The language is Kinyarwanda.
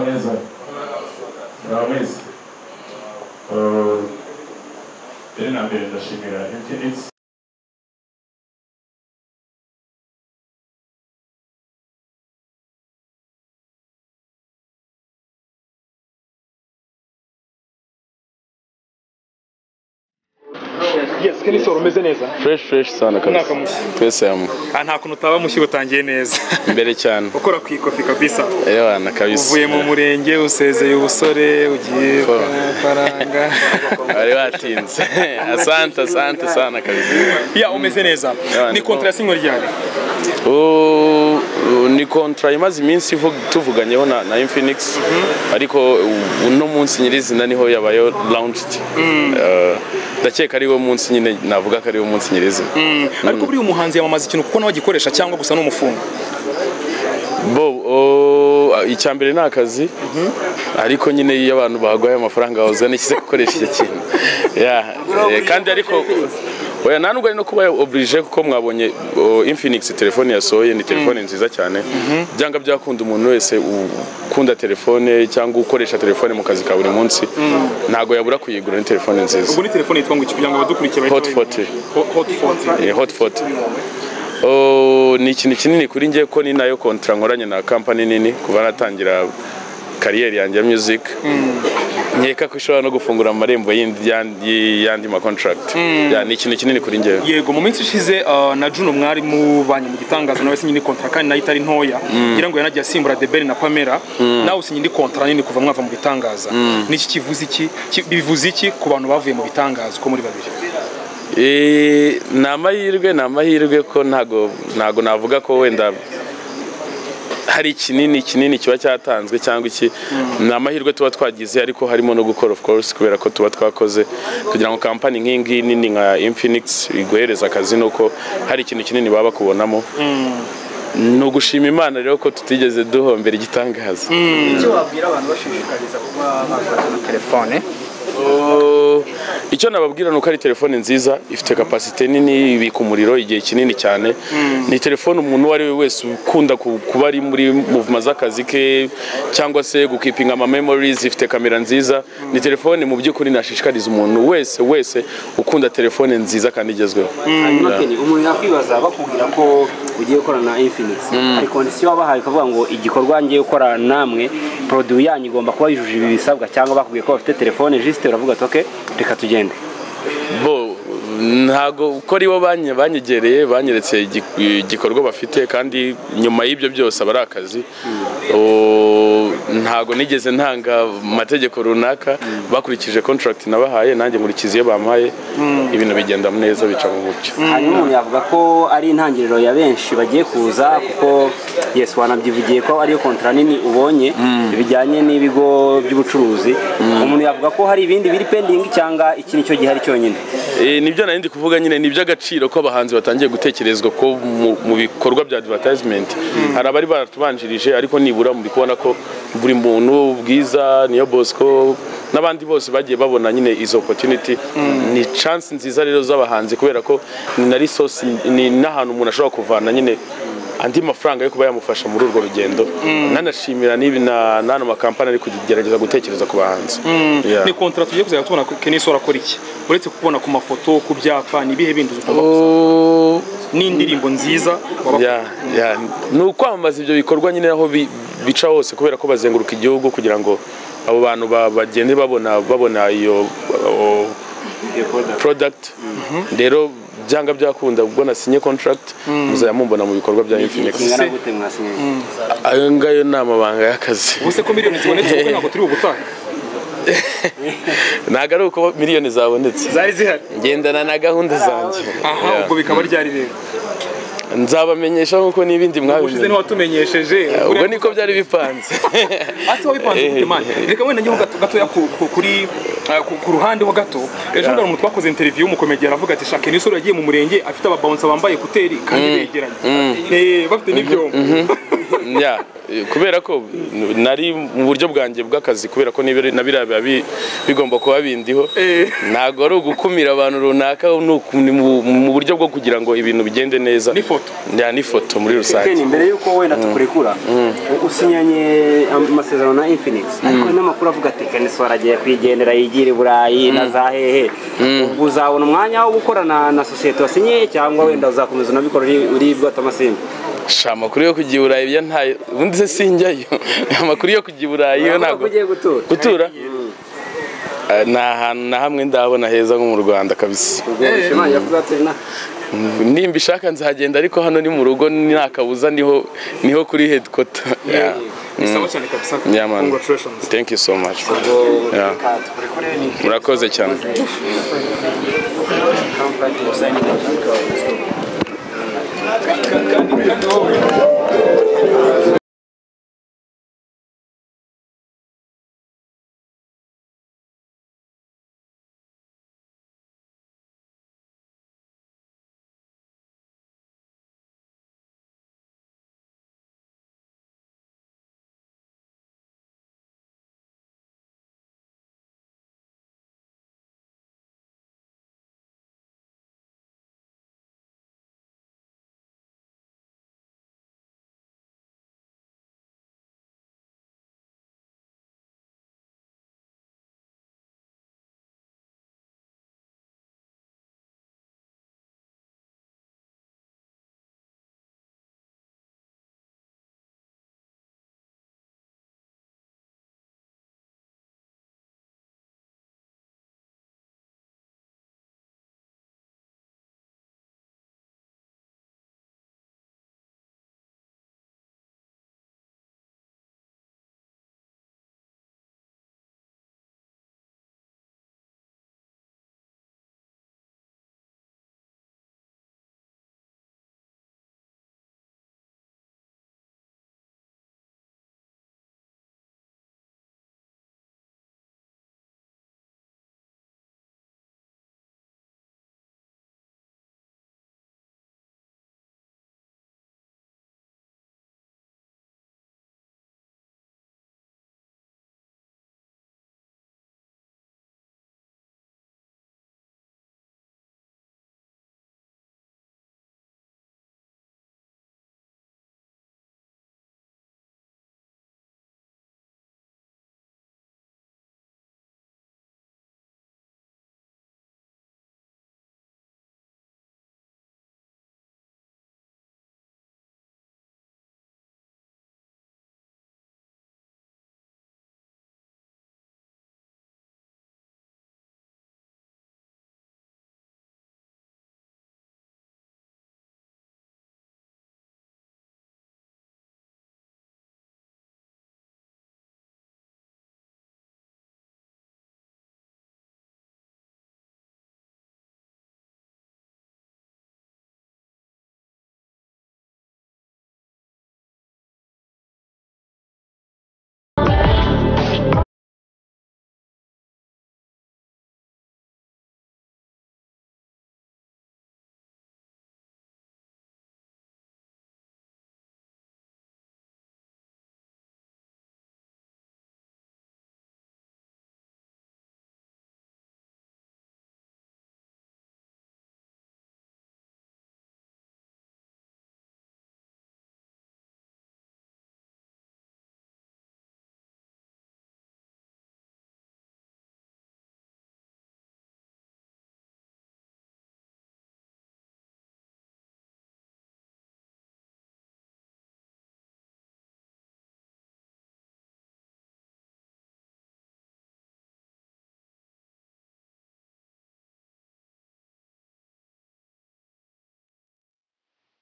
neza murabizi rero na mbere ndashimira Infinix Yes, keni soro meze neza. Fresh sana kabisa. Twese hamwe. Nta kuntu utaba mushyi utangiye neza. Mbere cyane. Ukora ku ikofi kabisa. Ewana kabisa. Uvuye mu murenge usezeye ubusore ugiye faranga. Ari watinze. Asante sana kabisa. Ya umeze neza. Ni contract singo ryari. Ni contract imaze iminsi tuvuganyeho na Infinix ariko uno munsi nyirizina niho yabayo launched. Ndakeka ari wo munsi nyine navuga ko ari wo munsi nyirizina. Ariko buri umuhanzi yamamaza ikintu kuko nawe agikoresha cyangwa gusa n'umufungo. Icyambere nakazi ariko nyine iyo abantu bagwaye amafaranga bazana iki gukoresha iki kintu. Kandi ariko oya nanubwo ari no kuba oblige kuko mwabonye Infinix telefone yasohoye ni telefone nziza cyane. Byanga byakunda umuntu wese ukunda telefone cyangwa ukoresha telefone mu kazi ka buri munsi ntago yabura kuyigura ni telefone nziza. Ubwo ni telefone yitwa ngo iki kugira ngo abadukurikiye bahite Hot 40. Ni ikintu kinini kuri ngiye ko ni nayo contract nkoranye na company nini kuba natangira career yanjye ya music. Nkeka ko ishobora no gufungura amarembo yandi ma contract. Ni ikintu kinini kuri ngiye. Yego mu minsi ishize na Juno mwari mu banye mu gitangaza nawe sinyine contract kandi nayo itari ntoya ngira ngo yanagiye asimbura Debeli na Pamela nawe sinyine contract nini kuva mwava mu gitangaza. Niki kivuze iki bivuze iki ku bantu bavuye mu bitangaza ko muri babiri? Namahirwe ko ntago navuga ko wenda hari kinini kiba cyatanzwe cyangwa iki namahirwe tuba twagize ariko harimo no gukora of course kubera ko tuba twakoze kugira ngo company nk'ingi nini nka Infinix iguhereza akazi nuko hari ikintu kinini baba kubonamo. No gushima Imana rero ko tutigeze duhombera igitangaza. Icyo wabwira abantu bashishikariza kuba bafata telefone? Icyo nababwira nuko ari telefone nziza ifite capacity nini ibika umuriro igihe kinini cyane. Ni telefone umuntu wari wese ukunda kuba ari muri movement z'akazi ke cyangwa se gukipinga ama memories. Ifite kamera nziza. Ni telefone mu by'ukuri nashishikariza umuntu wese ukunda telefone nziza kandi igezweho. Umuntu yakwibaza bakubwira ko ugiye gukora na Infinix ari condition wabahaye kuvuga ngo igikorwa ngiye gukora namwe produit yanyu igomba kuba yujuje ibi bisabwa cyangwa bakubwiye ko bafite telefone juste uravuga ati okay reka tugende. Ntago uko aribo banyegereye banyeretse igikorwa bafite kandi nyuma y'ibyo byose abari akazi. Ntago nigeze ntanga mategeko runaka bakurikije contract nabahaye nanjye nkurikize iyo bampaye ibintu bigenda neza bica mu mucyo. Hanyuma umuntu yavuga ko ari intangiriro ya benshi bagiye kuza kuko yes wanabyivugiye ko ariyo contract nini ubonye bijyanye n'ibigo by'ubucuruzi. Umuntu yavuga ko hari ibindi biri pending cyangwa iki nicyo gihari cyonyine. Nibyo narindi kuvuga nyine ni by'agaciro ko abahanzi batangiye gutekerezwa ko mu bikorwa bya advertisement hari abari baratubanjirije ariko nibura muri kubona ko buri muntu bwiza niyo Bosco n'abandi bose bagiye babona nyine izo opportunity. Ni chance nziza rero z'abahanzi kubera ko ni na resource ni n'ahantu umuntu ashobora kuvana nyine andi mafaranga yo kuba yamufasha muri urwo rugendo. Nanashimira nibi nano makampani ari kugerageza gutekereza ku bahanzi. Ni contract tugiye kuzajya tubona Kenny Sora akora iki uretse kubona ku mafoto ku byapa ni bihe bindi uzakuba ni indirimbo nziza nukwamamaza ibyo bikorwa nyine aho bica hose kubera ko bazenguruka igihugu kugira ngo abo bantu bagende babona iyo product. Rero byanga byakunda ubwo nasinye contract muzaya mumbona mu bikorwa bya Infinix. Ayo ngayo namabanga y'akazi. Ubuse ko miliyoni zibonetse uko ntabwo turi ubutaha. Nagaruka uko miliyoni zabonetse. Zari zihari. Ngendana na gahunda zanjye. Ubwo bikaba ryari rero. Nzabamenyesha nkuko nibindi mwabimenye. Ushize ni watumenyesheje. Ubwo niko byari bipanze. Ase wabipanze gute man? Reka wenda njye gato ya kuri ku ruhande ho gato. Ejo ngara umuntu twakoze interview umukomediye aravuga ati Kenny Sora yagiye mu murenge afite ababounce bambaye kuteri kandi begeranye. Bafite n'ibyo. kubera ko nari mu buryo bwanjye bw'akazi kubera ko nabira bigomba kuba bindiho ntago ari ugukumira abantu runaka mu buryo bwo kugira ngo ibintu bigende neza n'ifoto muri rusange. Imbere yuko wenda tukurekura usinyanye amasezerano na Infinix ariko n'amakuru avuga ati Kenso aragiye kwigendera yigira Iburayi na za hehe ubwo uzabona umwanya wo gukorana na societe wasinyiye cyangwa wenda uzakomeza unabikora uri bwata amasimba? Amakuru yo kujya Iburayi bya ntayo ubundi se sinjyayo. Amakuru yo kujya Iburayi yo ntago gutura na hantu na hamwe ndabona heza nko mu Rwanda kabisa. Nimba ishaka nzagenda ariko hano ni mu rugo nakabuza niho kuri headquarter. Congratulations. Thank you so much. Murakoze cyane.